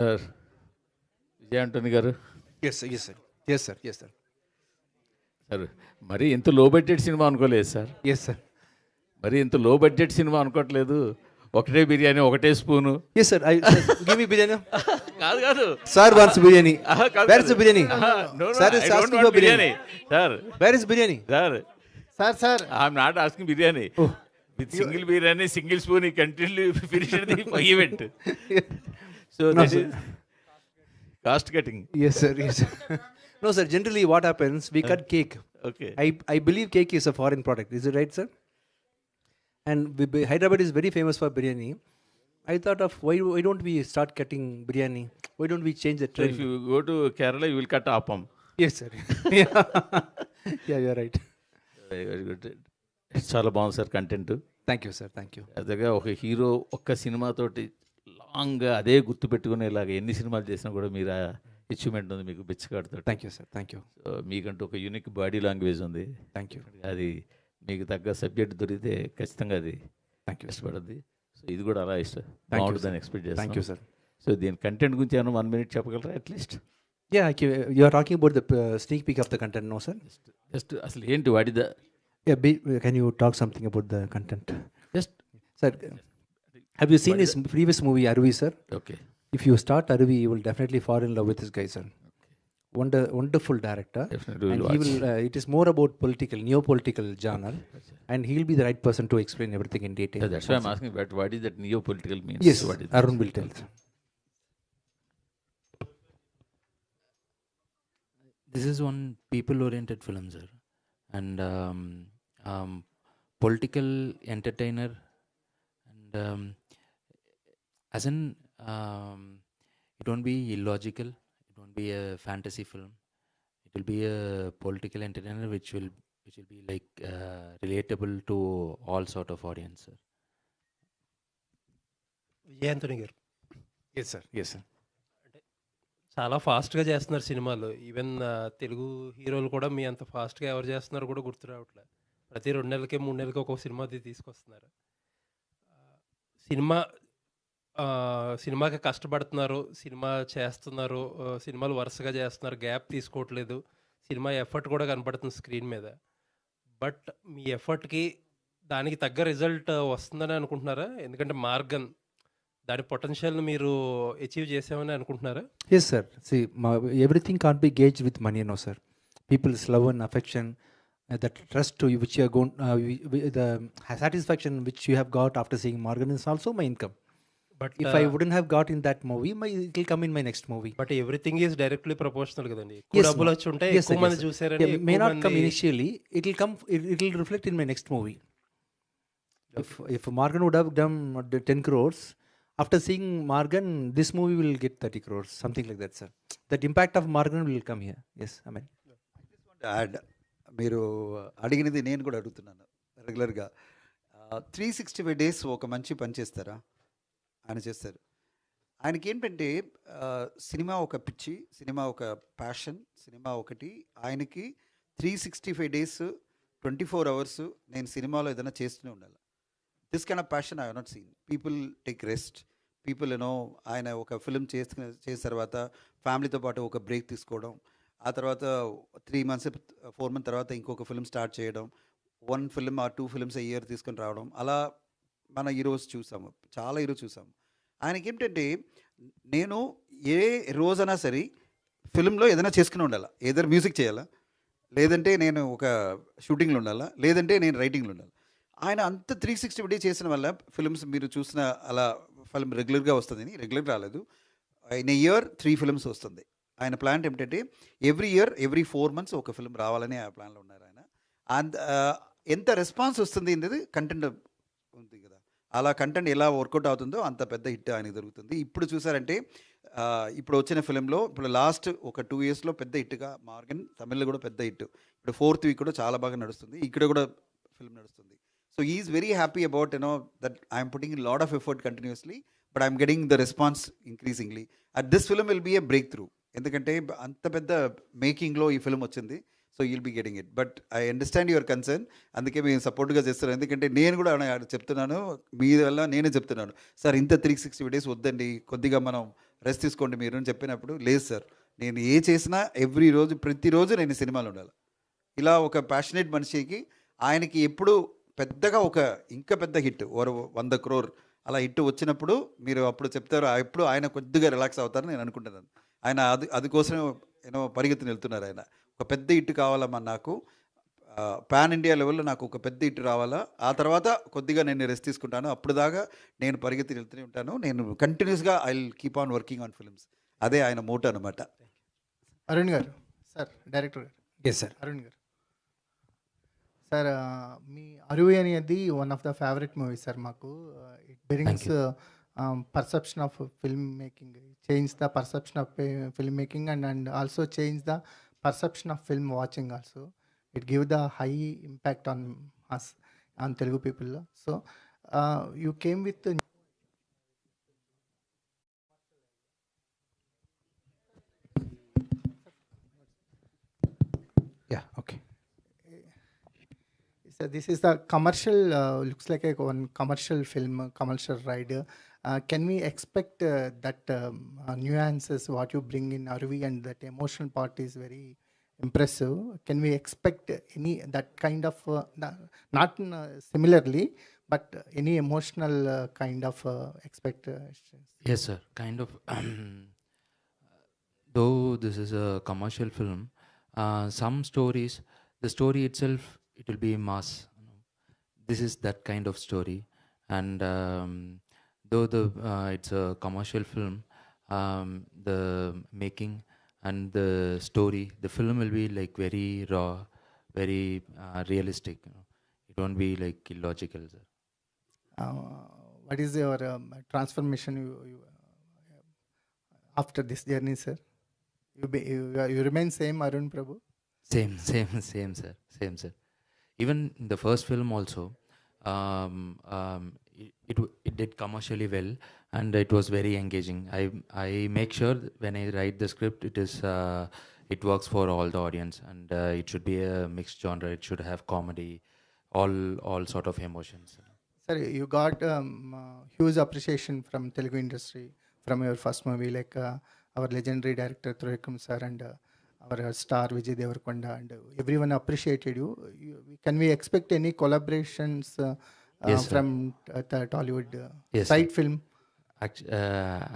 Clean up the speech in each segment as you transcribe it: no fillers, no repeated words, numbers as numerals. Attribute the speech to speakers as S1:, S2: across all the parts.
S1: Sir Vijay Antony garu.
S2: Yes sir.
S1: Sir మరి ఇంత low budget cinema అనుకోలేదు సార్.
S2: Yes sir.
S1: మరి ఇంత లో బడ్జెట్ సినిమా అనుకోవట్లేదు. ఒకటే బిర్యానీ, ఒకటే spoon.
S2: Yes sir. Give me biryani.
S1: కాదు కాదు
S2: sir wants biryani. Where is the biryani?
S1: Sir is asking for biryani. Sir
S2: where is biryani?
S1: Sir I am not asking biryani. With single biryani, single spoon, he continually finished the event. So
S2: No,
S1: that
S2: sir.
S1: is cost cutting.
S2: Yes sir. No sir, generally what happens, we cut cake.
S1: Okay.
S2: I believe cake is a foreign product. Is it right, sir? And Hyderabad is very famous for biryani. I thought of why don't we start cutting biryani? Why don't we change the
S1: So
S2: trend?
S1: if you go to Kerala, you will cut appam.
S2: Yes sir. Yeah, you're right.
S1: Very good. చాలా బాగుంది sir content.
S2: Thank you sir. Thank you.
S1: అదేగా ఒక hero ఒక్క సినిమాతోటి లాంగ్గా అదే గుర్తు పెట్టుకునేలాగా ఎన్ని సినిమాలు చేసినా కూడా మీరు అచీవ్మెంట్ ఉంది మీకు బిచ్చగాడుతో.
S2: Thank you sir. Thank you.
S1: మీకంటూ ఒక యూనిక్ బాడీ లాంగ్వేజ్ ఉంది.
S2: Thank you.
S1: అది మీకు తగ్గ సబ్జెక్ట్ దొరికితే ఖచ్చితంగా అది
S2: Thank you.
S1: ఇష్టపడుద్ది. సో ఇది కూడా అలా ఇష్టం బాగుంటుందని ఎక్స్పెక్ట్
S2: Thank you
S1: చేస్తాను.
S2: sir.
S1: సో దీని కంటెంట్ గురించి ఏమైనా 1 minute చెప్పగలరా at least?
S2: Yeah, you are talking about the sneak peek of the content, no sir?
S1: Just అసలు ఏంటి వాడిద
S2: Yeah, can you talk something about the content?
S1: Just
S2: Sir, have you seen his previous movie, Arvi, sir?
S1: Okay.
S2: If you start Arvi, you will definitely fall in love with this guy, sir. Wonderful director.
S1: Definitely
S2: And
S1: will
S2: he
S1: watch.
S2: will, it is more about neo-political genre. And he'll be the right person to explain everything in detail.
S1: That's why I am asking but what is that neo political means?
S2: Yes,
S1: what is
S2: Arun will tell.
S3: This is one people-oriented film, sir, and political entertainer, and as in it won't be illogical. It won't be a fantasy film. It will be a political entertainer, which will be like relatable to all sort of audience, sir.
S4: Vijay Antony garu
S2: Yes, sir. Yes, sir.
S4: చాలా ఫాస్ట్గా చేస్తున్నారు సినిమాలు. Even Telugu హీరోలు కూడా మీ అంత ఫాస్ట్గా ఎవరు చేస్తున్నారు కూడా గుర్తు రావట్లేదు. ప్రతి 2 నెలలకి 3 నెలలకి ఒక్కొక్క సినిమా తీసుకొస్తున్నారు. సినిమాకి కష్టపడుతున్నారు, సినిమా చేస్తున్నారు, సినిమాలు వరుసగా చేస్తున్నారు, గ్యాప్ తీసుకోవట్లేదు. సినిమా ఎఫర్ట్ కూడా కనపడుతుంది స్క్రీన్ మీద. బట్ మీ ఎఫర్ట్కి దానికి తగ్గ రిజల్ట్ వస్తుందని అనుకుంటున్నారా? ఎందుకంటే మార్గన్ దాని పొటెన్షియల్ని మీరు అచీవ్ చేసామని అనుకుంటున్నారా?
S2: Yes, sir. See, everything can't be gauged with money, no, sir. People's love and affection, that trust to you, which you are going, the satisfaction which you have got after seeing Morgan is also my income.
S4: But
S2: If I wouldn't have got in that movie, it will come in my next movie.
S4: But everything is directly proportional కదండి. ఎక్కువ డబ్బులు వచ్చి ఉంటే
S2: Yes, sir,
S4: ఎక్కువ మంది
S2: yes, sir.
S4: చూసారని
S2: Yeah, may
S4: ఎక్కువ
S2: not come
S4: మంది-
S2: initially. It will come. It will reflect in my next movie. If Morgan would have done 10 crores, after seeing Morgan, this movie will get 30 crores, something like that, sir. That impact of Morgan will come here. Yes, I mean.
S5: Add మీరు అడిగినది నేను కూడా అడుగుతున్నాను రెగ్యులర్గా. 365 days ఒక మంచి పని చేస్తారా? ఆయన చేస్తారు. ఆయనకి ఏంటంటే సినిమా ఒక పిచ్చి, సినిమా ఒక ప్యాషన్, సినిమా ఒకటి. ఆయనకి 365 days 24 hours నేను సినిమాలో ఏదైనా చేస్తూనే ఉండాలి. This kind of passion I have not seen. People take rest, people ఆయన ఒక ఫిల్మ్ చేసిన తర్వాత ఫ్యామిలీతో పాటు ఒక బ్రేక్ తీసుకోవడం, ఆ తర్వాత 3 months 4 months తర్వాత ఇంకొక ఫిల్మ్ స్టార్ట్ చేయడం, 1 film or 2 films a year తీసుకొని రావడం. అలా మన హీరోస్ చూసాము, చాలా హీరోస్ చూసాము. ఆయనకి ఏంటంటే నేను ఏ రోజైనా సరే ఫిల్మ్లో ఏదైనా చేసుకుని ఉండాలా. ఏదైనా మ్యూజిక్ చేయాలా, లేదంటే నేను ఒక షూటింగ్లో ఉండాలా, లేదంటే నేను రైటింగ్లో ఉండాలి. ఆయన అంత 360 days చేసిన వల్ల ఫిల్మ్స్ మీరు చూసిన అలా ఫిల్మ్ రెగ్యులర్గా వస్తుంది. రెగ్యులర్గా రాలేదు. ఇన్ ఇయర్ 3 films వస్తుంది. ఆయన ప్లాన్ ఏమిటంటే ఎవ్రీ ఇయర్ ఎవ్రీ 4 months ఒక ఫిల్మ్ రావాలని ఆ ప్లాన్లో ఉన్నారు ఆయన. అండ్ ఎంత రెస్పాన్స్ వస్తుంది అనేది కంటెంట్ ఉంది కదా, అలా కంటెంట్ ఎలా వర్కౌట్ అవుతుందో అంత పెద్ద హిట్ ఆయనకు దొరుకుతుంది. ఇప్పుడు చూసారంటే ఇప్పుడు వచ్చిన ఫిలింలో ఇప్పుడు లాస్ట్ ఒక 2 yearsలో పెద్ద హిట్గా మార్గన్, తమిళ్లో కూడా పెద్ద హిట్. ఇప్పుడు 4th week కూడా చాలా బాగా నడుస్తుంది. ఇక్కడ కూడా ఫిల్మ్ నడుస్తుంది. So is very happy about that I'm putting in lot of effort continuously, but I'm getting the response increasingly. This film will be a breakthrough. ఎందుకంటే అంత పెద్ద మేకింగ్లో ఈ ఫిల్మ్ వచ్చింది. So you'll be getting it. But I understand your concern. అందుకే మేము సపోర్ట్గా చేస్తున్నాను. ఎందుకంటే నేను కూడా చెప్తున్నాను, మీ వల్ల నేనే చెప్తున్నాను, సార్ ఇంత 360 days వద్దండి, కొద్దిగా మనం రెస్ట్ తీసుకోండి మీరు అని చెప్పినప్పుడు, లేదు సార్ నేను ఏ చేసినా ఎవ్రీ రోజు ప్రతిరోజు నేను సినిమాలో ఉండాలి. ఇలా ఒక ప్యాషనేట్ మనిషికి ఆయనకి ఎప్పుడు పెద్దగా ఒక ఇంకా పెద్ద హిట్ 100 crore అలా హిట్ వచ్చినప్పుడు మీరు అప్పుడు చెప్తారు, ఎప్పుడు ఆయన కొద్దిగా రిలాక్స్ అవుతారని నేను అనుకుంటున్నాను. ఆయన అది కోసమే పరిగెత్తుని వెళ్తున్నారు. ఆయన ఒక పెద్ద హిట్ కావాలమ్మా నాకు, పాన్ ఇండియా లెవెల్లో నాకు ఒక పెద్ద హిట్ రావాలా, ఆ తర్వాత కొద్దిగా నేను రెస్ట్ తీసుకుంటాను, అప్పుడు దాకా నేను పరిగెత్తి వెళ్తూనే ఉంటాను, నేను కంటిన్యూస్గా I will keep on working on films. అదే ఆయన మోటో అనమాట.
S6: Arun garu sir, director garu.
S2: Yes sir.
S6: Arun garu sir, మీ అరువి అనేది one of the favourite movie sir మాకు. It brings perception of film making, change the perception of film making and also change the perception of film watching also. It give the high impact on us, on Telugu people. So you came with
S2: Yeah, okay.
S6: so this is the commercial, looks like a one commercial film, commercial ride. Can we expect that nuances what you bring in Aruvi, and that emotional part is very impressive? Can we expect any that kind of not similarly, but any emotional kind of expectations?
S3: Yes, sir. Kind of. Though this is a commercial film, some stories, the story itself, it will be mass. This is that kind of story, and though it's a commercial film, the making and the story, the film will be like very raw, very realistic. It won't be like illogical, sir.
S6: What is your transformation after this journey, sir? You remain same, Arun Prabhu?
S3: Same, sir. Same, sir. Even in the first film also, it did commercially well, and it was very engaging. I make sure when I write the script, it works for all the audience, and it should be a mixed genre. It should have comedy, all sort of emotions.
S6: Sir, you got huge appreciation from Telugu industry from your first movie, like our legendary director Thurikkam sir and our star Vijay Devarkonda, and everyone appreciated you. Can we expect any collaborations
S3: Yes, sir.
S6: from the Tollywood
S3: Yes,
S6: side film?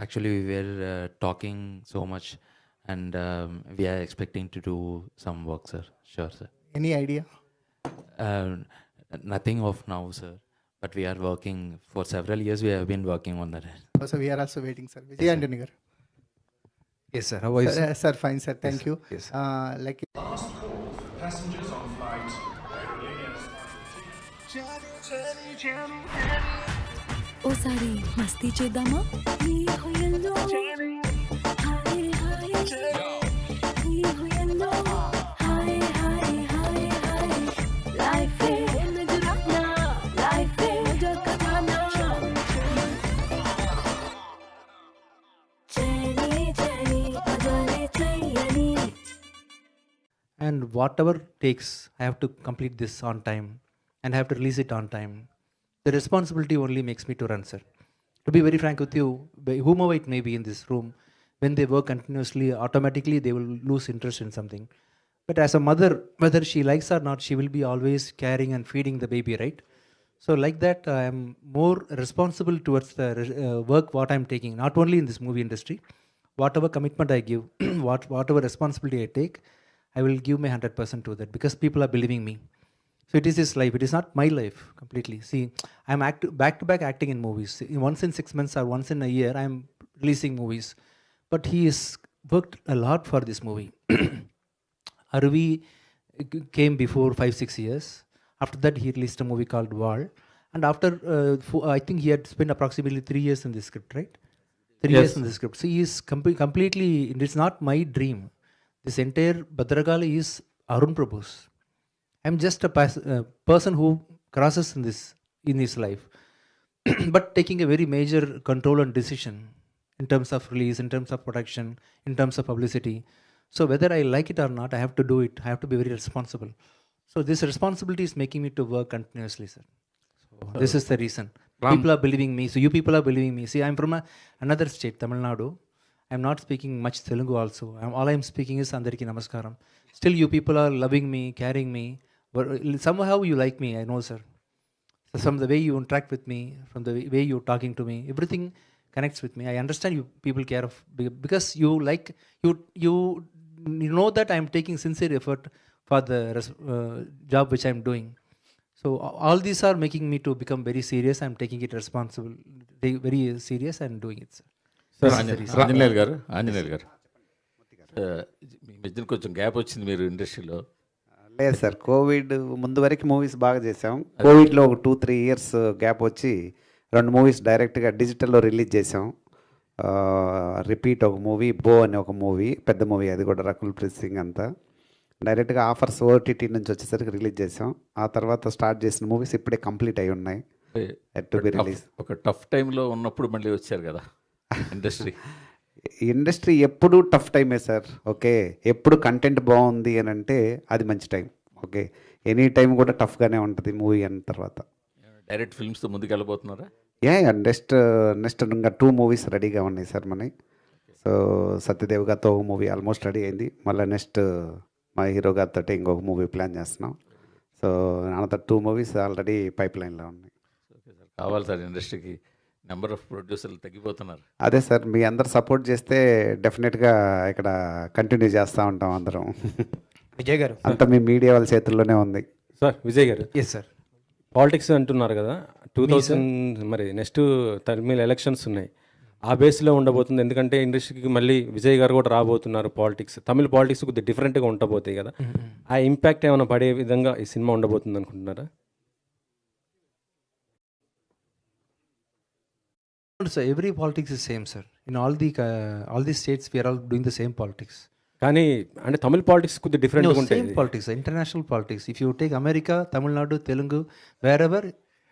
S3: Actually, we were talking so much, and we are expecting to do some work, sir. Sure, sir.
S6: Any idea?
S3: Nothing of now, sir. But we are working for several years. We have been working on that.
S6: So we are also waiting, sir. Vijay Antony garu.
S2: Yes, sir. How are you, sir?
S6: Sir, fine, sir. Thank you.
S2: Yes.
S6: Like
S7: Passengers on flight
S8: ఓసారి మస్తీ చేద్దామా ఈ హుయల్లో హాయ్ హాయ్ ఈ హుయల్లో హాయ్ హాయ్ హాయ్ హాయ్ లైఫ్ ఏ నజరానా లైఫ్ ఏ జకతానా చైని చైని అజానే చైని.
S2: And whatever takes, I have to complete this on time and I have to release it on time. The responsibility only makes me to run, sir. To be very frank with you, whomever it may be in this room, when they work continuously, automatically they will lose interest in something. But as a mother, whether she likes or not, she will be always caring and feeding the baby, right? So like that, I am more responsible towards the work what I am taking, not only in this movie industry. Whatever commitment I give, whatever responsibility I take, I will give my 100% to that, because people are believing me. So it is his life. It is not my life completely. See, I'm back to back acting in movies. Once in 6 months or once in a year, I'm releasing movies. But he has worked a lot for this movie. Aruvi came before 5-6 years. After that, he released a movie called Wall. And after, I think he had spent approximately 3 years in this script, right? 3 years in the script. So he is completely, it's not my dream. This entire Bhadragali is Arun Prabhu's. I'm just a person who crosses in his life, but taking a very major control and decision in terms of release, in terms of production, in terms of publicity. So whether I like it or not, I have to do it. I have to be very responsible. So this responsibility is making me to work continuously, sir. So this is the reason. People are believing me. So you people are believing me. See, I'm from another state, Tamil Nadu. I'm not speaking much Telugu also. All I'm speaking is Andariki Namaskaram. Still, you people are loving me, carrying me. But somehow you like me, I know, sir. So from the way you interact with me, from the way you're talking to me, everything connects with me. I understand you people care of because you like you know that I'm taking sincere effort for the job which I'm doing. So all these are making me to become very serious. I'm taking it responsible, very serious, and doing it, sir.
S1: Anjaneyulu గారు మీ మధ్యన కొంచెం gap వచ్చింది మీరు ఇండస్ట్రీలో.
S9: లేదు sir, Covid ముందు వరకు movies బాగా చేసాం. కోవిడ్లో ఒక 2-3 ఇయర్స్ గ్యాప్ వచ్చి 2 మూవీస్ డైరెక్ట్గా డిజిటల్లో రిలీజ్ చేసాం. రిపీట్ ఒక మూవీ, బో అనే ఒక మూవీ, పెద్ద మూవీ, అది కూడా రకుల్ ప్రీత్ సింగ్ అంతా డైరెక్ట్గా ఆఫర్స్ ఓటీటీ నుంచి వచ్చేసరికి రిలీజ్ చేసాం. ఆ తర్వాత స్టార్ట్ చేసిన మూవీస్ ఇప్పుడే కంప్లీట్ అయి ఉన్నాయి, టు బి రిలీజ్.
S1: ఒక టఫ్ టైంలో ఉన్నప్పుడు మళ్ళీ వచ్చారు కదా
S9: ఇండస్ట్రీ ఎప్పుడు టఫ్ టైమే సార్. ఓకే, ఎప్పుడు కంటెంట్ బాగుంది అని అంటే అది మంచి టైం. ఓకే, ఎనీ టైం కూడా టఫ్గానే ఉంటుంది మూవీ అన్న తర్వాత.
S1: డైరెక్ట్ ఫిల్మ్స్తో ముందుకు వెళ్ళబోతున్నారా?
S9: నెక్స్ట్ ఇంకా 2 మూవీస్ రెడీగా ఉన్నాయి సార్ మనకి. సో సత్యదేవ్ గారితో ఒక మూవీ ఆల్మోస్ట్ రెడీ అయింది. మళ్ళీ నెక్స్ట్ మా హీరో గారితో ఇంకొక మూవీ ప్లాన్ చేస్తున్నాం. So another 2 movies already pipe లైన్లో ఉన్నాయి.
S1: ఓకే సార్, కావాలి సార్. ఇండస్ట్రీకి నెంబర్ ఆఫ్ ప్రొడ్యూసర్లు తగ్గిపోతున్నారు.
S9: అదే సార్, మీ అందరు సపోర్ట్ చేస్తే డెఫినెట్గా ఇక్కడ కంటిన్యూ చేస్తూ ఉంటాం అందరం.
S2: విజయ్ గారు,
S9: అంతా మీ మీడియా వాళ్ళ చేతుల్లోనే ఉంది.
S10: సార్ విజయ్ గారు,
S2: ఎస్ సార్,
S10: పాలిటిక్స్ అంటున్నారు కదా, 2000 మరి నెక్స్ట్ తమిళ ఎలక్షన్స్ ఉన్నాయి, ఆ బేస్లో ఉండబోతుంది. ఎందుకంటే ఇండస్ట్రీకి మళ్ళీ విజయ్ గారు కూడా రాబోతున్నారు. పాలిటిక్స్, తమిళ పాలిటిక్స్ కొద్దిగా డిఫరెంట్గా ఉండబోతాయి కదా, ఆ ఇంపాక్ట్ ఏమైనా పడే విధంగా ఈ సినిమా ఉండబోతుంది అనుకుంటున్నారా?
S2: sir, every politics is same, sir. In all the states, we are all doing the same politics.
S10: కానీ అంటే తమిళ పాలిటిక్స్ కొద్దిగా డిఫరెంట్గా ఉంటాయి.
S2: Same politics, international politics. If you take America, Tamil Nadu, Telugu, wherever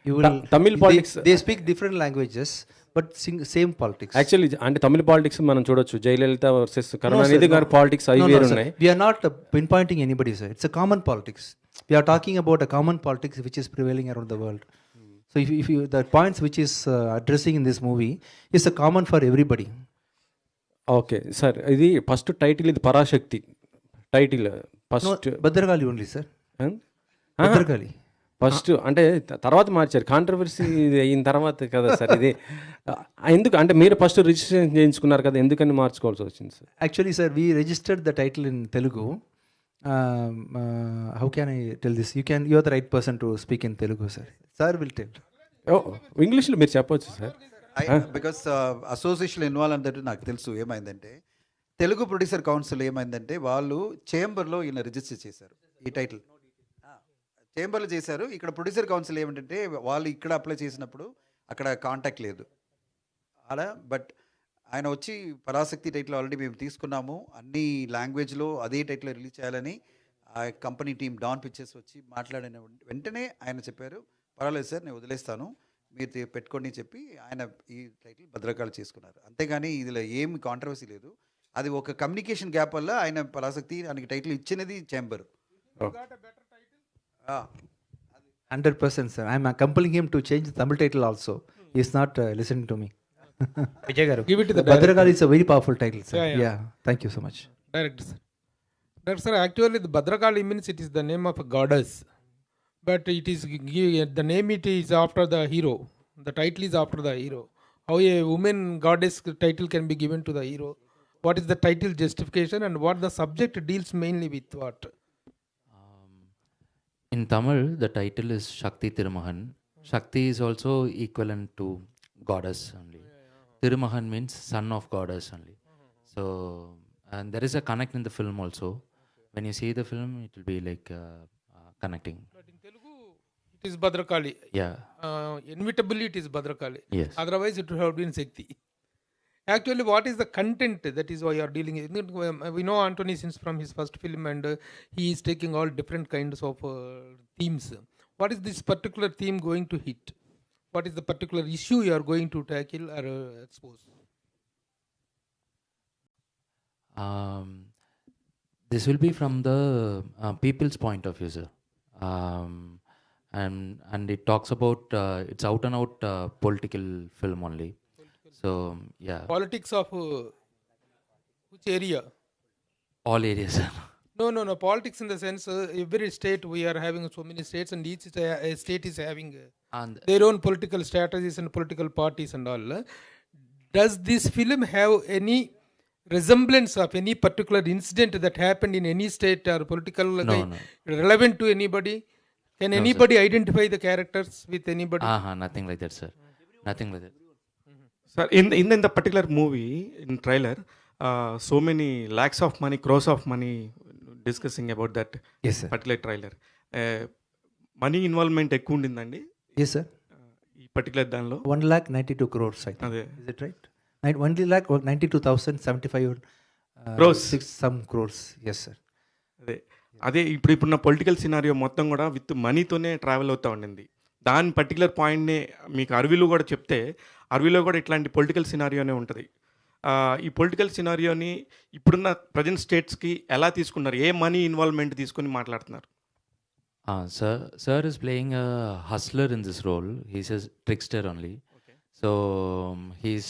S2: you will,
S10: Tamil politics,
S2: they speak different languages, but same politics.
S10: Actually అంటే తమిళ politics మనం చూడొచ్చు, Jayalalithaa versus Karunanidhi గారి politics అవి వేరు ఉన్నాయి.
S2: We are not pinpointing anybody, sir. It's a common politics. We are talking about a common politics which is prevailing around the world. So if you the points which is addressing in this movie is a common for everybody.
S10: Okay sir, ఇది first title, ఇది Parashakti title first.
S2: Bhadrakali only sir, Bhadrakali
S10: first అంటే తర్వాత మార్చారు, controversy అయిన తర్వాత కదా sir ఇది. ఎందుకు అంటే మీరు ఫస్ట్ రిజిస్ట్రేషన్ చేయించుకున్నారు కదా, ఎందుకని మార్చుకోవాల్సి వచ్చింది sir?
S2: Actually, sir, we registered the title in Telugu. How can I tell this? You are the right person to speak in Telugu, sir. Sir will tell.
S10: ఇంగ్లీష్లో మీరు చెప్పవచ్చు సార్.
S5: బికాస్ అసోసియేషన్ ఇన్వాల్వ్ అంటే నాకు తెలుసు. ఏమైందంటే Telugu producer council ఏమైందంటే వాళ్ళు చేంబర్లో ఈయన రిజిస్టర్ చేశారు ఈ టైటిల్, చేంబర్లో చేశారు. ఇక్కడ ప్రొడ్యూసర్ కౌన్సిల్ ఏమిటంటే వాళ్ళు ఇక్కడ అప్లై చేసినప్పుడు అక్కడ కాంటాక్ట్ లేదు అలా. బట్ ఆయన వచ్చి పరాశక్తి టైటిల్ ఆల్రెడీ మేము తీసుకున్నాము, అన్ని లాంగ్వేజ్లో అదే టైటిల్ రిలీజ్ చేయాలని ఆ కంపెనీ టీం డాన్ పిక్చర్స్ వచ్చి మాట్లాడిన వెంటనే ఆయన చెప్పారు, పర్వాలేదు సార్ నేను వదిలేస్తాను, మీరు పెట్టుకోండి చెప్పి ఆయన ఈ టైటిల్ భద్రకాళి చేసుకున్నారు. అంతేగాని ఇందులో ఏమి కాంట్రవర్సీ లేదు. అది ఒక కమ్యూనికేషన్ గ్యాప్ వల్ల ఆయన పరాశక్తి ఆయనకి టైటిల్ ఇచ్చినది chamber.
S2: 100%, sir. I am compelling him to change the Tamil title also. He is not listening to me. Vijay garu,
S11: give it to the
S2: Bhadrakali is a very powerful title, sir.
S11: Yeah.
S2: Thank you so much.
S11: Director, sir. Director, sir, actually the Bhadrakali means it is the name of a goddess, but it is the name it is after the hero. The title is after the hero. How a woman goddess title can be given to the hero? What is the title justification and what the subject deals mainly with what?
S3: In Tamil, the title is Shakti Tirumahan. Shakti is also equivalent to goddess only. Tirumahan means son of goddess only. So, and there is a connect in the film also. When you see the film, it will be like connecting.
S11: But in Telugu, it is Bhadrakali.
S3: Yeah.
S11: Inevitably, it is Bhadrakali.
S3: Yes.
S11: Otherwise, it would have been Shakti. Actually, what is the content that is why you are dealing with? We know Anthony since from his first film, and he is taking all different kinds of themes. What is this particular theme going to hit? What is the particular issue you are going to tackle or expose?
S3: This will be from the people's point of view, sir. And it talks about, it's out and out political film only. So, yeah.
S11: Politics of Which area?
S3: All areas, sir.
S11: No. Politics in the sense, every state we are having so many states, and each state is having
S3: And
S11: their own political strategies and political parties and all. Does this film have any resemblance of any particular incident that happened in any state or political
S3: No.
S11: relevant to anybody? Can
S3: No, sir.
S11: anybody identify the characters with anybody?
S3: Nothing like that, sir. Nothing like that.
S12: Sir, in the particular movie, in trailer, so many lakhs of money, crores of money discussing about that
S2: Yes, sir.
S12: particular trailer. Money involvement ఎక్కువ ఉండిందండి
S2: Yes, sir.
S12: ఈ particular దానిలో
S2: 1,92 crores, I think.
S12: అదే
S2: Is it right? 1,92,075
S12: Crores.
S2: 6 some crores. Yes, sir.
S12: అదే ఇప్పుడున్న political scenario మొత్తం కూడా with మనీతోనే travel అవుతూ ఉండింది. దాని పర్టికులర్ పాయింట్ని మీకు అరవిలో కూడా చెప్తే, అరవిలో కూడా ఇట్లాంటి పొలిటికల్ సినారియోనే ఉంటుంది. ఈ పొలిటికల్ సినారియోని ఇప్పుడున్న ప్రజెంట్ స్టేట్స్కి ఎలా తీసుకున్నారు, ఏ మనీ ఇన్వాల్వ్మెంట్ తీసుకొని మాట్లాడుతున్నారు?
S3: Sir is playing a hustler in this role. He's a trickster only.
S12: Okay.
S3: So he's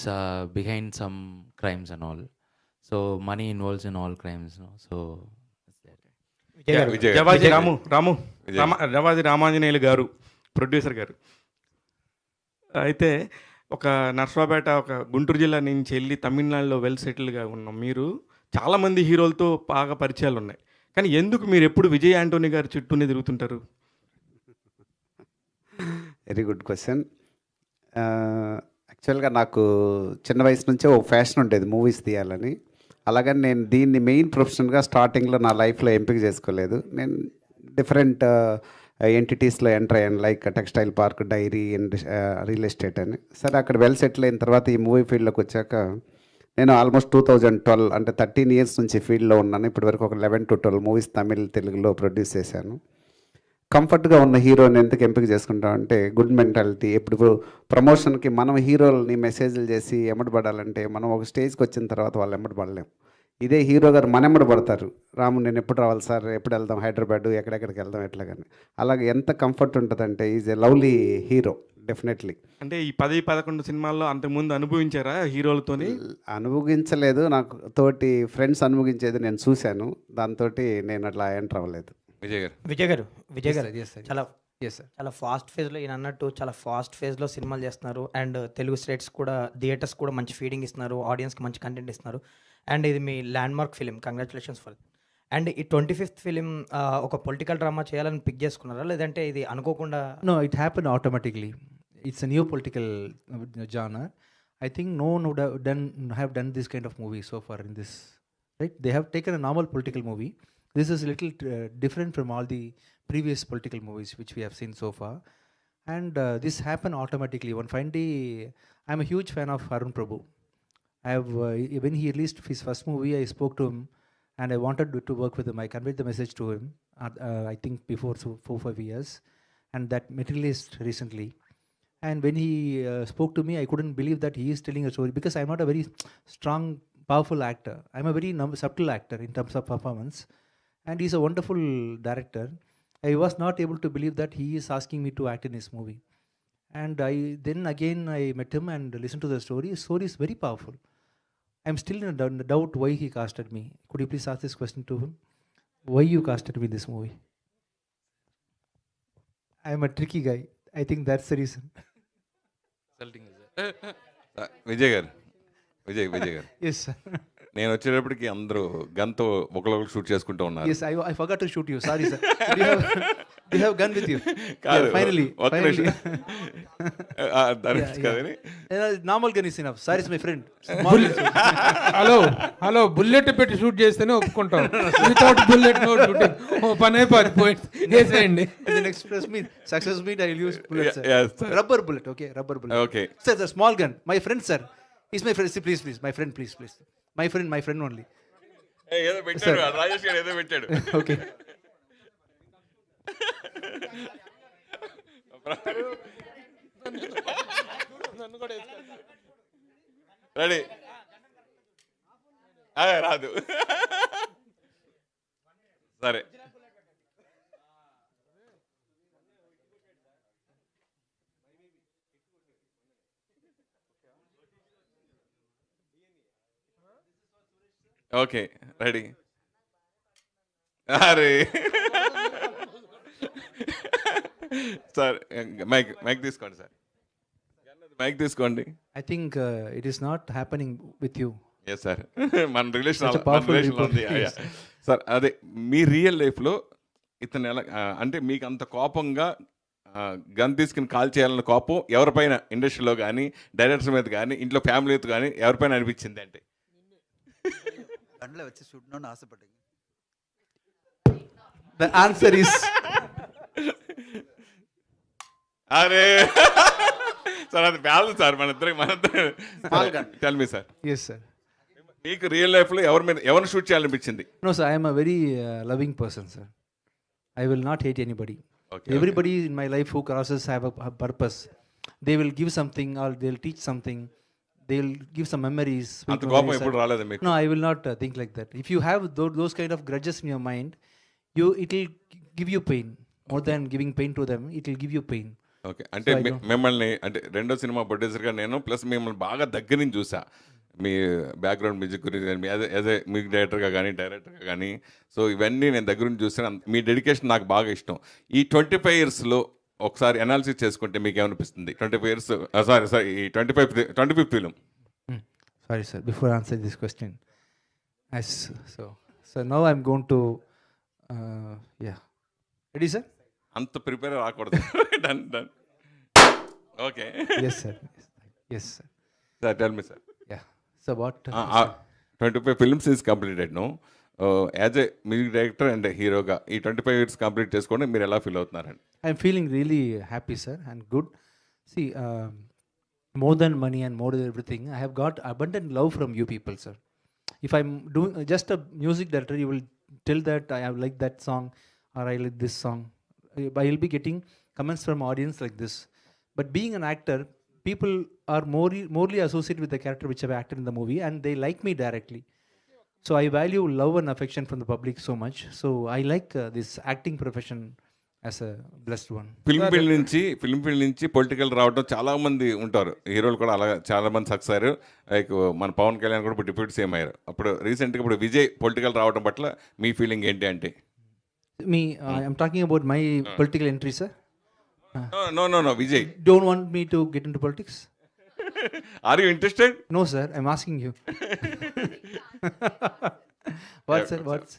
S3: behind some crimes and all. So money involves in all crimes, no? So
S12: Javaji Javaji Ramanjaneyulu గారు, producer గారు. అయితే ఒక నర్సాపేట, ఒక గుంటూరు జిల్లా నుంచి వెళ్ళి తమిళనాడులో వెల్ సెటిల్గా ఉన్నాం. మీరు చాలామంది హీరోలతో బాగా పరిచయాలు ఉన్నాయి, కానీ ఎందుకు మీరు ఎప్పుడు విజయ్ యాంటోనీ గారి చుట్టూనే తిరుగుతుంటారు?
S9: Very good question. యాక్చువల్గా నాకు చిన్న వయసు నుంచే ఒక ఫ్యాషన్ ఉండేది మూవీస్ తీయాలని. అలాగని నేను దీన్ని మెయిన్ ప్రొఫెషన్గా స్టార్టింగ్లో నా లైఫ్లో ఎంపిక చేసుకోలేదు. నేను డిఫరెంట్ ఎంటిటీస్లో ఎంటర్ అయ్యాను, like textile park, dairy and real estate అని. సరే, అక్కడ వెల్ సెటిల్ అయిన తర్వాత ఈ మూవీ ఫీల్డ్లోకి వచ్చాక నేను ఆల్మోస్ట్ 2012 అంటే 13 years నుంచి ఫీల్డ్లో ఉన్నాను. ఇప్పటివరకు ఒక 11 to 12 మూవీస్ తమిళ్, తెలుగులో ప్రొడ్యూస్ చేశాను. కంఫర్ట్గా ఉన్న హీరోని ఎందుకు ఎంపిక చేసుకుంటామంటే గుడ్ మెంటాలిటీ. ఇప్పుడు ప్రమోషన్కి మనం హీరోలని మెసేజ్లు చేసి ఎమ్మడబడాలంటే మనం ఒక స్టేజ్కి వచ్చిన తర్వాత వాళ్ళు ఎమ్మడబడలేం. ఇదే హీరో గారు మనెమ్మడి పడతారు, రాము నేను ఎప్పుడు రావాలి సార్, ఎప్పుడు వెళ్దాం హైదరాబాద్, ఎక్కడెక్కడికి వెళ్దాం ఎట్లాగని. అలాగే ఎంత కంఫర్ట్ ఉంటుందంటే is a lovely hero definitely.
S12: అంటే ఈ 10-11 సినిమాల్లో అంతకుముందు అనుభవించారా హీరోలతోని?
S9: అనుభవించలేదు, నాకు తోటి ఫ్రెండ్స్ అనుభవించేది నేను చూశాను, దాంతో నేను అట్లా ఎంటర్ అవ్వలేదు.
S13: విజయ్ గారు
S2: Yes, sir.
S13: చాలా
S2: Yes, sir.
S13: చాలా ఫాస్ట్ ఫేజ్లో ఈయన అన్నట్టు చాలా ఫాస్ట్ ఫేజ్లో సినిమాలు చేస్తున్నారు. అండ్ తెలుగు స్టేట్స్ కూడా, థియేటర్స్ కూడా మంచి ఫీడింగ్ ఇస్తున్నారు, ఆడియన్స్కి మంచి కంటెంట్ ఇస్తున్నారు. అండ్ ఇది మీ landmark film, congratulations for. And ఈ 25th ఫిలిం ఒక పొలిటికల్ డ్రామా చేయాలని పిక్ చేసుకున్నారా, లేదంటే ఇది అనుకోకుండా?
S2: No, it happened automatically. It's a new political genre. I think no one would have done this kind of movie so far in this. Right? They have taken a normal political movie. This is a little different from all the previous political movies which we have seen so far. And this happened automatically. One fine day, I'm a huge fan of Arun Prabhu. When he released his first movie, I spoke to him and I wanted to work with him. I conveyed the message to him, I think before 4-5 years. And that materialized recently. And when he spoke to me, I couldn't believe that he is telling a story, because I'm not a very strong, powerful actor. I'm a very subtle actor in terms of performance. And he's a wonderful director. I was not able to believe that he is asking me to act in his movie. And then again I met him and listened to the story. His story is very powerful. I'm still in a doubt why he casted me. Could you please ask this question to him? Why you casted me in this movie? I'm a tricky guy. I think that's the reason.
S14: Vijay గారు
S2: Yes, sir.
S14: నేను వచ్చేటప్పటికి అందరూ గన్తో ఒకరు shoot చేసుకుంటూ ఉన్నారు.
S2: Yes, I forgot to shoot you. Sorry, sir. Do you have gun with you?
S14: కాదు,
S2: Yeah, finally.
S14: కాదని
S2: Normal gun is enough. Sorry, is my friend. Small gun.
S11: Hello bullet పెట్టి shoot చేస్తేనే ఒప్పుకుంటాం. Without bullet no shooting. ఓ పని అయిపోద్ది, point వేసేయండి.
S2: In the next success meet, I will use bullet, sir.
S14: Yes, sir.
S2: Rubber bullet, okay? Rubber bullet.
S14: Okay.
S2: Sir, it's a small gun. My friend, sir. He's my friend. See, please. My friend, please. My friend only.
S14: ఏదో పెట్టాడు, రాజేష్ గారు ఏదో పెట్టాడు.
S2: Okay.
S14: Ready రాదు. సరే, okay, ready. అరే sir, mike తీసుకోండి sir, mike తీసుకోండి.
S2: I think it is not happening with you.
S14: Yes sir, మన relation
S2: Such a powerful report.
S14: ఉంది.
S2: Yes.
S14: సార్ అదే మీ రియల్ లైఫ్లో ఇతను ఎలా అంటే మీకు అంత కోపంగా గన్ తీసుకుని కాల్ చేయాలన్న కోపం ఎవరిపైన ఇండస్ట్రీలో కానీ, డైరెక్టర్ మీద కానీ, ఇంట్లో ఫ్యామిలీతో కానీ ఎవరిపైన అనిపించింది అంటే?
S5: గంటలో వచ్చి చూడணும்னு ఆశపడ్డాను.
S2: The answer is
S14: అరే సార్, అది బ్యాలెన్స్ సార్, మన tell me sir.
S2: yes, sir.
S14: మీకు రియల్ లైఫ్లో ఎవరిని shoot చేయాలనిపించింది?
S2: No, sir. I am a very loving person, sir. I will not hate anybody.
S14: Okay,
S2: Everybody in my life who crosses have a purpose. They will give something or they'll teach something. They'll give some memories. sweet
S14: అంత కోపం
S2: memories.
S14: ఎప్పుడు రాలేదు మీకు?
S2: No, I will not think like that. If you have those kind of grudges in your mind, it will give you pain. More than giving pain to them, it will give you pain.
S14: Okay, అంటే మిమ్మల్ని అంటే రెండో cinema ప్రొడ్యూసర్గా నేను, plus మిమ్మల్ని బాగా దగ్గర నుంచి చూసా, మీ బ్యాక్గ్రౌండ్ మ్యూజిక్ గురించి కానీ, యాజ్ ఏ మ్యూజిక్ డైరెక్టర్గా కానీ. సో ఇవన్నీ నేను దగ్గర నుంచి చూసాను. మీ డెడికేషన్ నాకు బాగా ఇష్టం. ఈ 25 yearsలో ఒకసారి అనాలిసిస్ చేసుకుంటే మీకు ఏమనిపిస్తుంది? 25 years, సారీ ఈ 25th film.
S2: Sorry, sir. Before I answer this question, so now I'm going to yeah. Ready, sir?
S14: అంత ప్రిపేర్ రాకూడదు. Done. Okay.
S2: Yes, sir. Yes, sir.
S14: Sir tell me sir.
S2: Yeah. So what?
S14: 25 films is completed, no? As a music director and a hero-గా ఈ 25 years complete చేసుకోండి, మీరు ఎలా feel అవుతున్నారండి?
S2: I'm feeling really happy, sir, and good. See, more than money and more than everything, I have got abundant love from you people, sir. If I'm doing just a music director, you will tell that I have liked that song or I like this song. I will be getting comments from audience like this. But being an actor, people are morely associated with the character which I've acted in the movie, and they like me directly. So I value love and affection from the public so much. So I like this acting profession as a blessed one.
S14: Film field నుంచి political రావడం చాలా మంది ఉంటారు, హీరోలు కూడా అలా చాలా మంది సక్సెస్ అయ్యారు. లైక్ మన పవన్ కళ్యాణ్ కూడా ఇప్పుడు డిప్యూటీ సీఎం అయ్యారు. అప్పుడు రీసెంట్గా ఇప్పుడు విజయ్ పొలిటికల్ రావడం పట్ల మీ ఫీలింగ్ ఏంటి అంటే?
S2: I'm talking about my political entry, sir.
S14: No, Vijay.
S2: Don't want me to get into politics?
S14: Are you interested?
S2: No, sir. I'm asking you. What, sir? What's?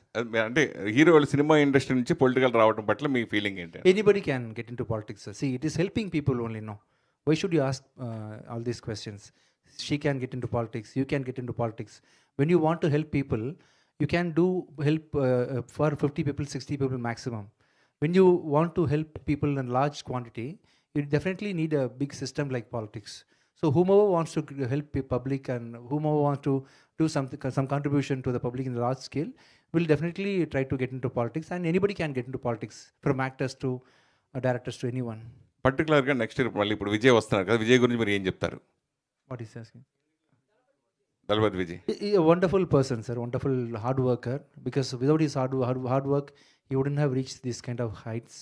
S14: అంటే హీరోలు సినిమా ఇండస్ట్రీ నుంచి political రావడం పట్ల మీ feeling ఏంటి?
S2: Anybody can get into politics, sir. See, it is helping people only, no? Why should you ask all these questions? She can get into politics. You can get into politics. When you want to help people, you can do help for 50 people, 60 people maximum. When you want to help people in large quantity, you definitely need a big system like politics. So whomever wants to help the public and whomever wants to do some contribution to the public in a large scale will definitely try to get into politics, and anybody can get into politics, from actors to directors to anyone.
S14: పర్టికులర్గా next year మళ్ళీ ఇప్పుడు విజయ్ వస్తున్నారు కదా, విజయ్ గురించి మీరు ఏం చెప్తారు?
S2: What is asking?
S14: Thalapathy Vijay.
S2: A wonderful person, sir. Wonderful hard worker. Because without his hard work, he wouldn't have reached these kind of heights.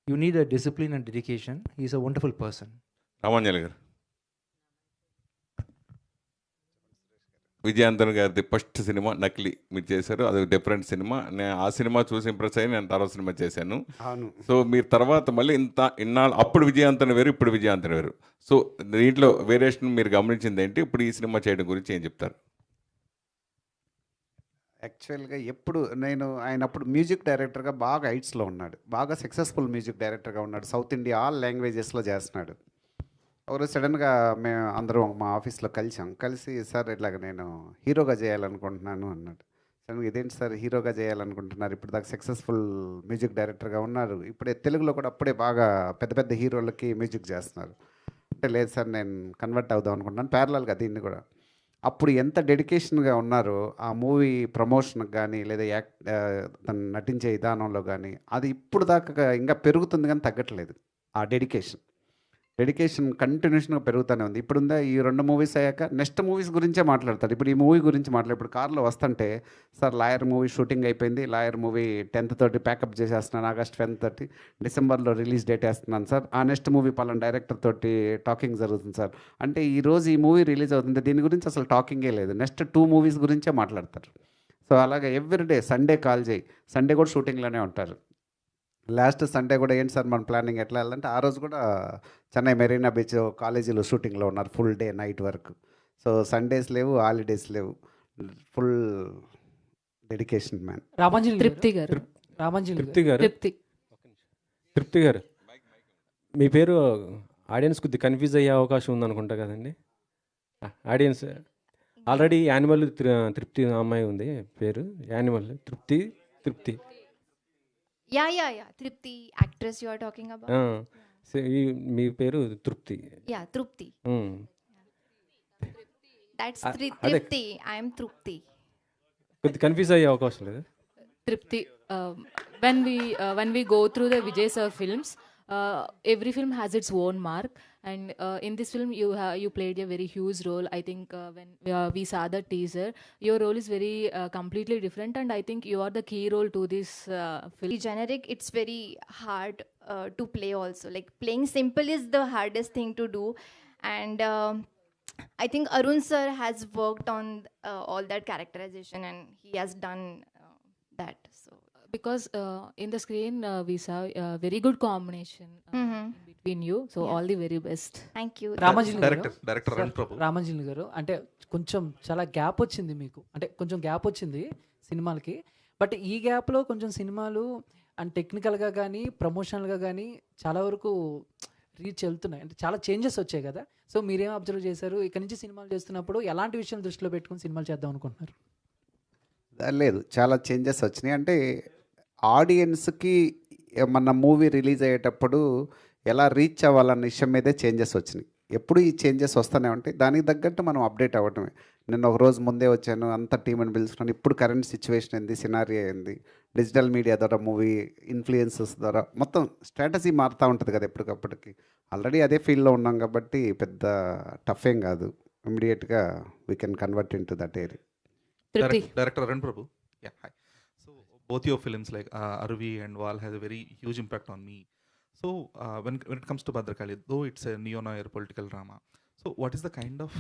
S2: You need a discipline and dedication. He is a wonderful person.
S14: Ramanjali గారు. విజయాంతన్ గారిది first cinema నకిలీ మీరు చేశారు, అది different cinema. నేను ఆ cinema చూసి impress అయ్యి నేను తర్వాత సినిమా చేశాను. సో మీరు తర్వాత మళ్ళీ ఇన్నాళ్ళు అప్పుడు విజయాంతన్ వేరు, ఇప్పుడు విజయాంతన్ వేరు. సో దీంట్లో వేరియేషన్ మీరు గమనించింది ఏంటి? ఇప్పుడు ఈ సినిమా చేయడం గురించి ఏం చెప్తారు?
S9: యాక్చువల్గా ఎప్పుడు ఆయన అప్పుడు మ్యూజిక్ డైరెక్టర్గా బాగా హైట్స్లో ఉన్నాడు, బాగా సక్సెస్ఫుల్ మ్యూజిక్ డైరెక్టర్గా ఉన్నాడు, సౌత్ ఇండియా ఆల్ లాంగ్వేజెస్లో చేస్తున్నాడు. ఒకరోజు సడన్గా మేము అందరం మా ఆఫీస్లో కలిసి సార్ ఇట్లాగ నేను హీరోగా చేయాలనుకుంటున్నాను అన్నాడు. సడన్గా ఇదేంటి సార్ హీరోగా చేయాలనుకుంటున్నారు, ఇప్పుడు దాకా సక్సెస్ఫుల్ మ్యూజిక్ డైరెక్టర్గా ఉన్నారు, ఇప్పుడే తెలుగులో కూడా అప్పుడే బాగా పెద్ద పెద్ద హీరోలకి మ్యూజిక్ చేస్తున్నారు అంటే, లేదు సార్ నేను కన్వర్ట్ అవుదాం అనుకుంటున్నాను ప్యారలల్గా దీన్ని కూడా. అప్పుడు ఎంత డెడికేషన్గా ఉన్నారో ఆ మూవీ ప్రమోషన్కి కానీ లేదా తను నటించే విధానంలో కానీ, అది ఇప్పుడు దాకా ఇంకా పెరుగుతుంది కానీ తగ్గట్లేదు. ఆ డెడికేషన్ కంటిన్యూషన్గా పెరుగుతూనే ఉంది. ఇప్పుడుందా ఈ 2 మూవీస్ అయ్యాక నెక్స్ట్ మూవీస్ గురించే మాట్లాడతాడు. ఇప్పుడు ఈ మూవీ గురించి ఇప్పుడు కార్లో వస్తుంటే సార్ లాయర్ మూవీ షూటింగ్ అయిపోయింది, లాయర్ మూవీ 10th తోటి ప్యాకప్ చేసేస్తున్నాను, August 10th తోటి డిసెంబర్లో రిలీజ్ డేట్ వేస్తున్నాను సార్, ఆ నెక్స్ట్ మూవీ పలానా డైరెక్టర్ తోటి టాకింగ్ జరుగుతుంది సార్ అంటే, ఈరోజు ఈ మూవీ రిలీజ్ అవుతుంది దీని గురించి అసలు టాకింగే లేదు, నెక్స్ట్ 2 మూవీస్ గురించే మాట్లాడతారు. సో అలాగే ఎవ్రీడే సండే కాల్ చేయి, సండే కూడా షూటింగ్లోనే ఉంటారు. లాస్ట్ సండే కూడా ఏంటి సార్ మన ప్లానింగ్ ఎట్లా వెళ్ళాలంటే ఆ రోజు కూడా చెన్నై మెరీనా బీచ్ కాలేజీలో షూటింగ్లో ఉన్నారు ఫుల్ డే నైట్ వరకు. సో సండేస్ లేవు, హాలిడేస్ లేవు, ఫుల్ డెడికేషన్ మ్యాన్.
S15: తృప్తి గారు
S10: తృప్తి గారు తృప్తి గారు మీ పేరు ఆడియన్స్ కొద్దిగా కన్ఫ్యూజ్ అయ్యే అవకాశం ఉందనుకుంటా కదండి. ఆడియన్స్ ఆల్రెడీ యానిమల్ తృప్తి అమ్మాయి ఉంది పేరు, యానిమల్ తృప్తి తృప్తి
S16: Yeah. Tripti, actress you are talking about.
S10: మీ పేరు తృప్తి.
S16: Yeah, Trupti. That's
S10: అదే.
S16: Tripti. I am Trupti.
S10: కొద్దిగా కన్ఫ్యూజ్ అయ్యే అవకాశం లేదు.
S15: Tripti, when we go through the Vijay sir films, every film has its own mark, and in this film you played a very huge role. I think when we saw the teaser, your role is very completely different, and I think you are the key role to this film.
S16: Generic, it's very hard to play also. Like playing simple is the hardest thing to do, and I think Arun sir has worked on all that characterization, and he has done that. So
S15: because in the screen we saw a very good combination between you, so all the very best.
S16: Thank you.
S7: Director Arun Prabhu.
S2: Ramanjali garu, అంటే కొంచెం చాలా gap వచ్చింది మీకు, అంటే కొంచెం gap వచ్చింది సినిమాలకి. But ఈ గ్యాప్లో కొంచెం సినిమాలు అండ్ టెక్నికల్గా కానీ ప్రమోషనల్గా కానీ చాలా వరకు రీచ్ వెళ్తున్నాయి, అంటే చాలా చేంజెస్ వచ్చాయి కదా. సో మీరేం అబ్జర్వ్ చేశారు? ఇక్కడ నుంచి సినిమాలు చేస్తున్నప్పుడు ఎలాంటి విషయాలు దృష్టిలో పెట్టుకుని సినిమాలు చేద్దాం అనుకుంటున్నారు?
S9: లేదు, చాలా చేంజెస్ వచ్చినాయి. అంటే ఆడియన్స్కి మన మూవీ రిలీజ్ అయ్యేటప్పుడు ఎలా రీచ్ అవ్వాలన్న విషయం మీదే చేంజెస్ వచ్చినాయి. ఎప్పుడు ఈ చేంజెస్ వస్తూనే ఉంటాయి, దానికి తగ్గట్టు మనం అప్డేట్ అవ్వటమే. నేను ఒక రోజు ముందే వచ్చాను, అంత టీంని పిలుచుకున్నాను, ఇప్పుడు కరెంట్ సిచ్యువేషన్ ఏంది, సినారియో ఏంది, డిజిటల్ మీడియా ద్వారా మూవీ ఇన్ఫ్లుయెన్సెస్ ద్వారా మొత్తం స్ట్రాటజీ మారుతూ ఉంటుంది కదా ఎప్పటికప్పటికి. ఆల్రెడీ అదే ఫీల్డ్లో ఉన్నాం కాబట్టి పెద్ద టఫ్ ఏం కాదు, ఇమీడియట్గా we can convert in to that area.
S7: Director Arun Prabhu. Yeah, hi. So both your films like Arvi and Val has a very huge impact on me. So when it comes to Bhadrakali, though it's a neo-noir political drama, so what is the kind of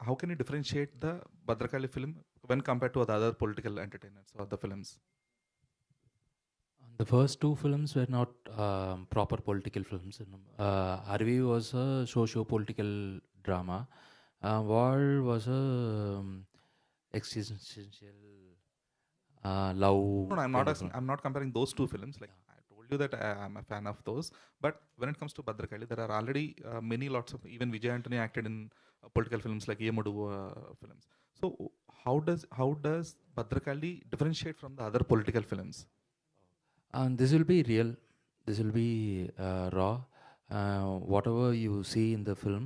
S7: how can you differentiate the Bhadrakali film when compared to the other political entertainers or the films?
S3: The first two films were not proper political films. Arvi was a socio-political drama. Val was a existential love.
S7: No, I'm not comparing those two films. Like I told you that I'm a fan of those. But when it comes to Bhadrakali, there are already lots of, even Vijay Antony acted in political films like Yemudu films. So how does Bhadrakali differentiate from the other political films?
S3: This will be real. This will be raw. Whatever you see in the film,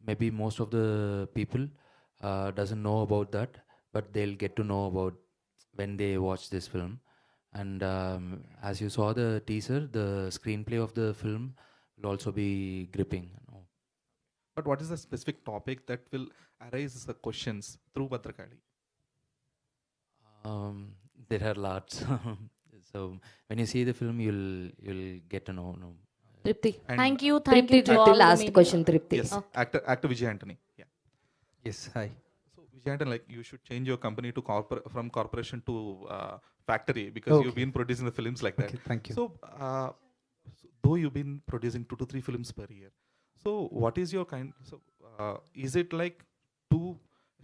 S3: maybe most of the people doesn't know about that, but they'll get to know about when they watch this film. And as you saw the teaser, the screenplay of the film will also be gripping.
S7: But what is the specific topic that will arise the questions through Bhadrakali?
S3: There are lots. So when you see the film, you'll get to know.
S15: Tripti,
S16: thank you to all.
S15: Last question, Tripti.
S7: Yes, actor Vijay Antony. Yeah.
S2: Yes, hi.
S7: So Vijay Antony, like you should change your company to from corporation to factory because you've been producing the films like that.
S2: Okay, thank you.
S7: So though you've been producing 2 to 3 films per year, so what is your kind? So is it like to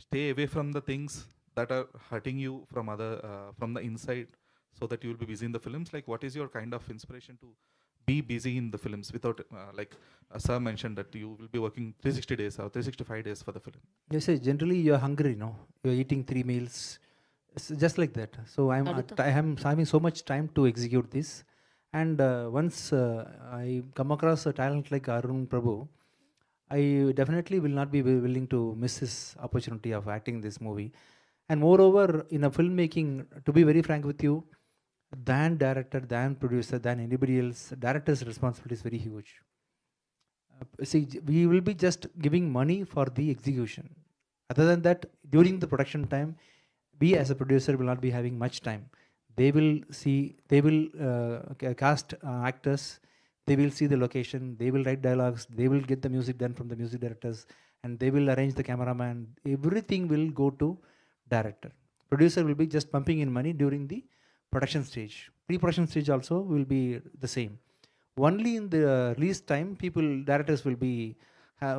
S7: stay away from the things that are hurting you from the inside, so that you will be busy in the films? Like what is your kind of inspiration to be busy in the films without sir mentioned that you will be working 360 days or 365 days for the film?
S2: Yes, generally you are hungry, no? You are eating 3 meals. It's just like that. So I am having so much time to execute this. And once I come across a talent like Arun Prabhu, I definitely will not be willing to miss this opportunity of acting this movie. And moreover, in a filmmaking, to be very frank with you, than director, than producer, than anybody else, director's responsibility is very huge. See, we will be just giving money for the execution. Other than that, during the production time, we as a producer will not be having much time. They will cast actors, they will see the location, they will write dialogues, they will get the music done from the music directors, and they will arrange the cameraman. Everything will go to director. Producer will be just pumping in money during the production stage. Pre-production stage also will be the same. Only in the release time, directors will be,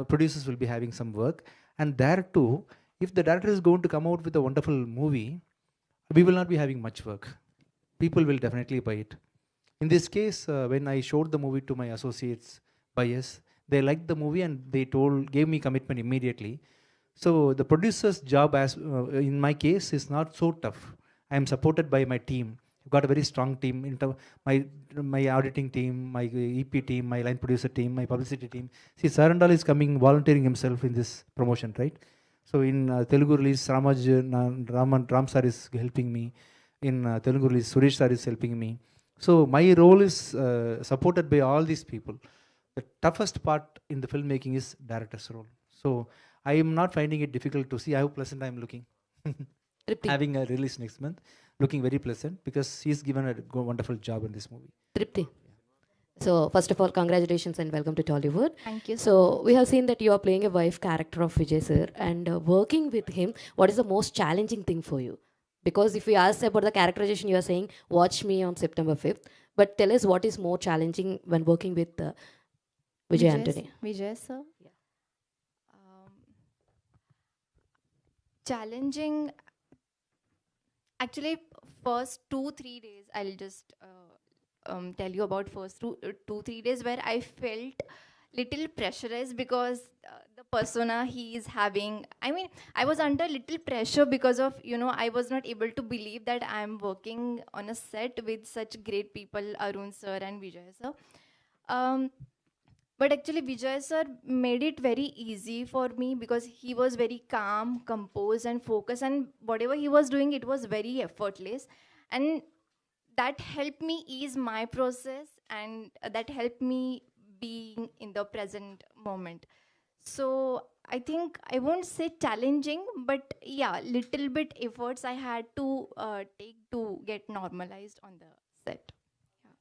S2: producers will be having some work. And there too, if the director is going to come out with a wonderful movie, we will not be having much work. People will definitely buy it. In this case, when I showed the movie to my associates, buyers, they liked the movie and they gave me commitment immediately. So the producer's job, in my case, is not so tough. I am supported by my team. I've got a very strong team. My auditing team, my EP team, my line producer team, my publicity team. See, Sarandal is coming, volunteering himself in this promotion, right? So in Telugu release, Ram sir is helping me. In Telugu release, Suresh sir is helping me. So my role is supported by all these people. The toughest part in the filmmaking is director's role. So I am not finding it difficult to see how pleasant I am looking. Having a release next month, looking very pleasant because he's given a wonderful job in this movie.
S17: Tripti. So first of all, congratulations and welcome to Tollywood.
S16: Thank you.
S17: So we have seen that you are playing a wife character of Vijay sir, and working with him, what is the most challenging thing for you? Because if we ask about the characterization, you are saying, watch me on September 5th. But tell us what is more challenging when working with Vijay Antony.
S16: Vijay sir? Yeah. Challenging. Actually, first 2-3 days, I'll just tell you about first 2-3 days where I felt little pressurized because the persona he is having. I mean, I was under little pressure because of, I was not able to believe that I'm working on a set with such great people, Arun sir and Vijay sir. But actually, Vijay sir made it very easy for me because he was very calm, composed, and focused. And whatever he was doing, it was very effortless. And that helped me ease my process, and that helped me being in the present moment. So I think I won't say challenging, but yeah, little bit efforts I had to take to get normalized on the set.